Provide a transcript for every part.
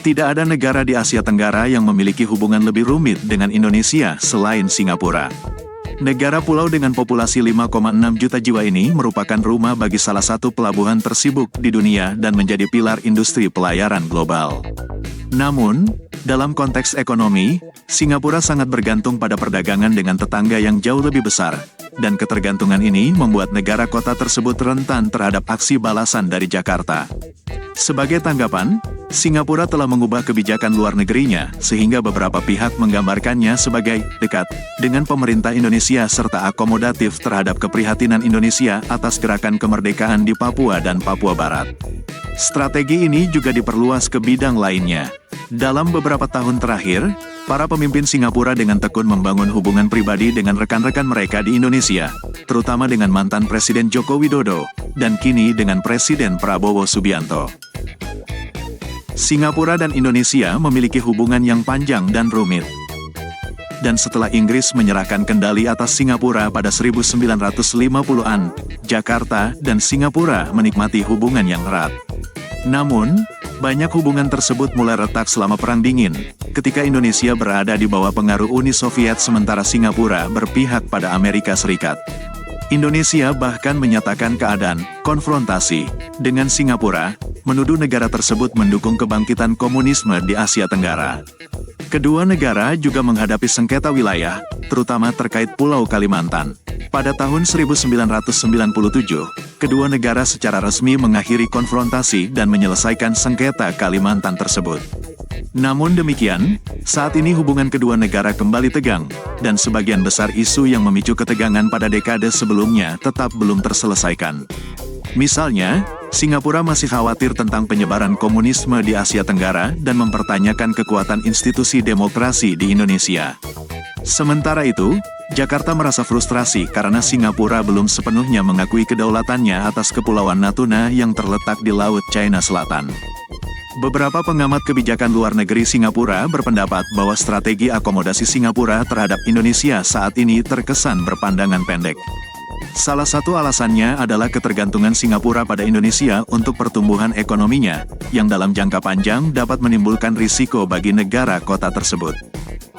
Tidak ada negara di Asia Tenggara yang memiliki hubungan lebih rumit dengan Indonesia selain Singapura. Negara pulau dengan populasi 5,6 juta jiwa ini merupakan rumah bagi salah satu pelabuhan tersibuk di dunia dan menjadi pilar industri pelayaran global. Namun, dalam konteks ekonomi, Singapura sangat bergantung pada perdagangan dengan tetangga yang jauh lebih besar, dan ketergantungan ini membuat negara kota tersebut rentan terhadap aksi balasan dari Jakarta. Sebagai tanggapan, Singapura telah mengubah kebijakan luar negerinya, sehingga beberapa pihak menggambarkannya sebagai dekat dengan pemerintah Indonesia serta akomodatif terhadap keprihatinan Indonesia atas gerakan kemerdekaan di Papua dan Papua Barat. Strategi ini juga diperluas ke bidang lainnya. Dalam beberapa tahun terakhir, para pemimpin Singapura dengan tekun membangun hubungan pribadi dengan rekan-rekan mereka di Indonesia, terutama dengan mantan Presiden Joko Widodo, dan kini dengan Presiden Prabowo Subianto. Singapura dan Indonesia memiliki hubungan yang panjang dan rumit. Dan setelah Inggris menyerahkan kendali atas Singapura pada 1950-an, Jakarta dan Singapura menikmati hubungan yang erat. Namun, banyak hubungan tersebut mulai retak selama Perang Dingin, ketika Indonesia berada di bawah pengaruh Uni Soviet sementara Singapura berpihak pada Amerika Serikat. Indonesia bahkan menyatakan keadaan konfrontasi dengan Singapura, menuduh negara tersebut mendukung kebangkitan komunisme di Asia Tenggara. Kedua negara juga menghadapi sengketa wilayah, terutama terkait Pulau Kalimantan. Pada tahun 1997, kedua negara secara resmi mengakhiri konfrontasi dan menyelesaikan sengketa Kalimantan tersebut. Namun demikian, saat ini hubungan kedua negara kembali tegang, dan sebagian besar isu yang memicu ketegangan pada dekade sebelumnya tetap belum terselesaikan. Misalnya, Singapura masih khawatir tentang penyebaran komunisme di Asia Tenggara dan mempertanyakan kekuatan institusi demokrasi di Indonesia. Sementara itu, Jakarta merasa frustrasi karena Singapura belum sepenuhnya mengakui kedaulatannya atas Kepulauan Natuna yang terletak di Laut China Selatan. Beberapa pengamat kebijakan luar negeri Singapura berpendapat bahwa strategi akomodasi Singapura terhadap Indonesia saat ini terkesan berpandangan pendek. Salah satu alasannya adalah ketergantungan Singapura pada Indonesia untuk pertumbuhan ekonominya, yang dalam jangka panjang dapat menimbulkan risiko bagi negara kota tersebut.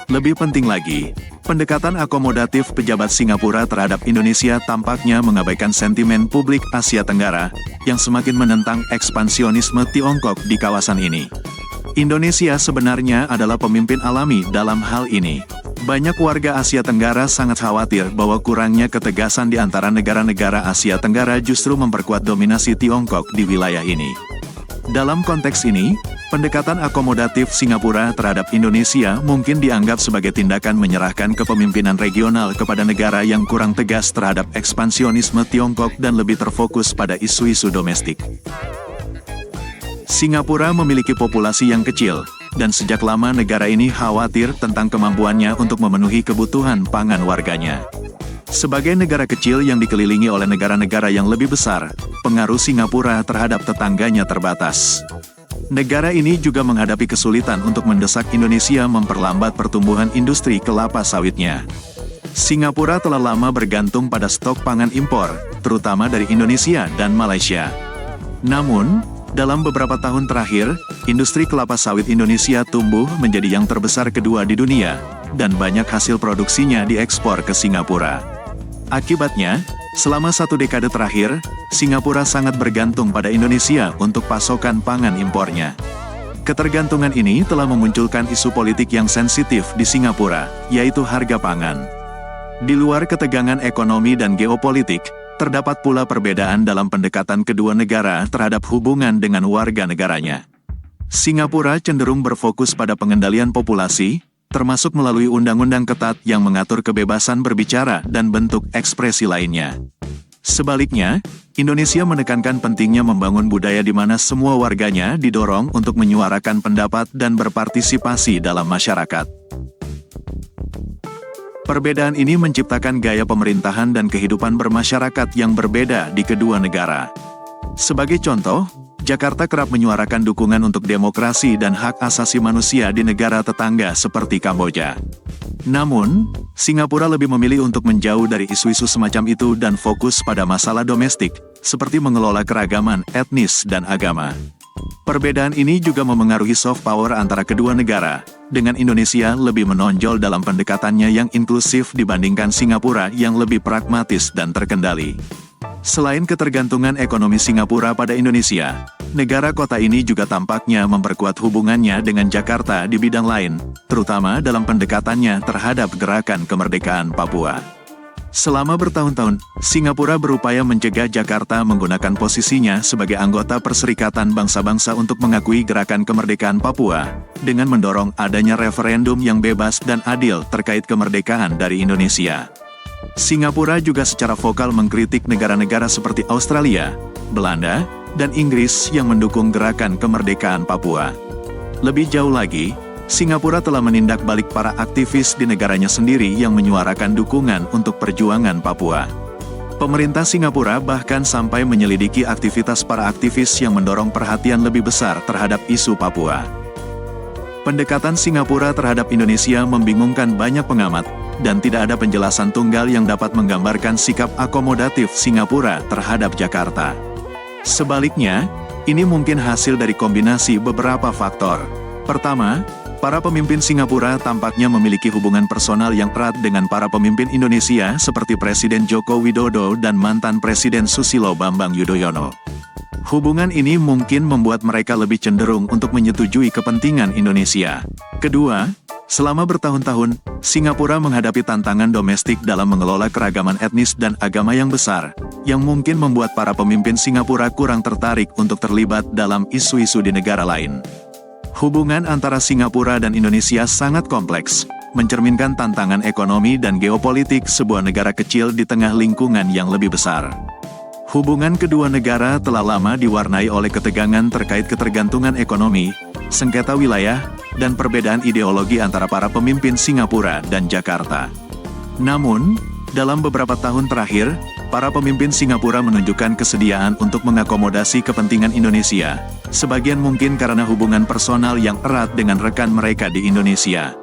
Lebih penting lagi, pendekatan akomodatif pejabat Singapura terhadap Indonesia tampaknya mengabaikan sentimen publik Asia Tenggara, yang semakin menentang ekspansionisme Tiongkok di kawasan ini. Indonesia sebenarnya adalah pemimpin alami dalam hal ini. Banyak warga Asia Tenggara sangat khawatir bahwa kurangnya ketegasan di antara negara-negara Asia Tenggara justru memperkuat dominasi Tiongkok di wilayah ini. Dalam konteks ini, pendekatan akomodatif Singapura terhadap Indonesia mungkin dianggap sebagai tindakan menyerahkan kepemimpinan regional kepada negara yang kurang tegas terhadap ekspansionisme Tiongkok dan lebih terfokus pada isu-isu domestik. Singapura memiliki populasi yang kecil, dan sejak lama negara ini khawatir tentang kemampuannya untuk memenuhi kebutuhan pangan warganya. Sebagai negara kecil yang dikelilingi oleh negara-negara yang lebih besar, pengaruh Singapura terhadap tetangganya terbatas. Negara ini juga menghadapi kesulitan untuk mendesak Indonesia memperlambat pertumbuhan industri kelapa sawitnya. Singapura telah lama bergantung pada stok pangan impor, terutama dari Indonesia dan Malaysia. Namun, dalam beberapa tahun terakhir, industri kelapa sawit Indonesia tumbuh menjadi yang terbesar kedua di dunia, dan banyak hasil produksinya diekspor ke Singapura. Akibatnya, selama satu dekade terakhir, Singapura sangat bergantung pada Indonesia untuk pasokan pangan impornya. Ketergantungan ini telah memunculkan isu politik yang sensitif di Singapura, yaitu harga pangan. Di luar ketegangan ekonomi dan geopolitik, terdapat pula perbedaan dalam pendekatan kedua negara terhadap hubungan dengan warga negaranya. Singapura cenderung berfokus pada pengendalian populasi, termasuk melalui undang-undang ketat yang mengatur kebebasan berbicara dan bentuk ekspresi lainnya. Sebaliknya, Indonesia menekankan pentingnya membangun budaya di mana semua warganya didorong untuk menyuarakan pendapat dan berpartisipasi dalam masyarakat. Perbedaan ini menciptakan gaya pemerintahan dan kehidupan bermasyarakat yang berbeda di kedua negara. Sebagai contoh, Jakarta kerap menyuarakan dukungan untuk demokrasi dan hak asasi manusia di negara tetangga seperti Kamboja. Namun, Singapura lebih memilih untuk menjauh dari isu-isu semacam itu dan fokus pada masalah domestik, seperti mengelola keragaman etnis dan agama. Perbedaan ini juga memengaruhi soft power antara kedua negara, dengan Indonesia lebih menonjol dalam pendekatannya yang inklusif dibandingkan Singapura yang lebih pragmatis dan terkendali. Selain ketergantungan ekonomi Singapura pada Indonesia, negara kota ini juga tampaknya memperkuat hubungannya dengan Jakarta di bidang lain, terutama dalam pendekatannya terhadap gerakan kemerdekaan Papua. Selama bertahun-tahun, Singapura berupaya mencegah Jakarta menggunakan posisinya sebagai anggota Perserikatan Bangsa-Bangsa untuk mengakui gerakan kemerdekaan Papua, dengan mendorong adanya referendum yang bebas dan adil terkait kemerdekaan dari Indonesia. Singapura juga secara vokal mengkritik negara-negara seperti Australia, Belanda, dan Inggris yang mendukung gerakan kemerdekaan Papua. Lebih jauh lagi, Singapura telah menindak balik para aktivis di negaranya sendiri yang menyuarakan dukungan untuk perjuangan Papua. Pemerintah Singapura bahkan sampai menyelidiki aktivitas para aktivis yang mendorong perhatian lebih besar terhadap isu Papua. Pendekatan Singapura terhadap Indonesia membingungkan banyak pengamat, dan tidak ada penjelasan tunggal yang dapat menggambarkan sikap akomodatif Singapura terhadap Jakarta. Sebaliknya, ini mungkin hasil dari kombinasi beberapa faktor. Pertama, para pemimpin Singapura tampaknya memiliki hubungan personal yang erat dengan para pemimpin Indonesia seperti Presiden Joko Widodo dan mantan Presiden Susilo Bambang Yudhoyono. Hubungan ini mungkin membuat mereka lebih cenderung untuk menyetujui kepentingan Indonesia. Kedua, selama bertahun-tahun, Singapura menghadapi tantangan domestik dalam mengelola keragaman etnis dan agama yang besar, yang mungkin membuat para pemimpin Singapura kurang tertarik untuk terlibat dalam isu-isu di negara lain. Hubungan antara Singapura dan Indonesia sangat kompleks, mencerminkan tantangan ekonomi dan geopolitik sebuah negara kecil di tengah lingkungan yang lebih besar. Hubungan kedua negara telah lama diwarnai oleh ketegangan terkait ketergantungan ekonomi, sengketa wilayah, dan perbedaan ideologi antara para pemimpin Singapura dan Jakarta. Namun, dalam beberapa tahun terakhir, para pemimpin Singapura menunjukkan kesediaan untuk mengakomodasi kepentingan Indonesia, sebagian mungkin karena hubungan personal yang erat dengan rekan mereka di Indonesia.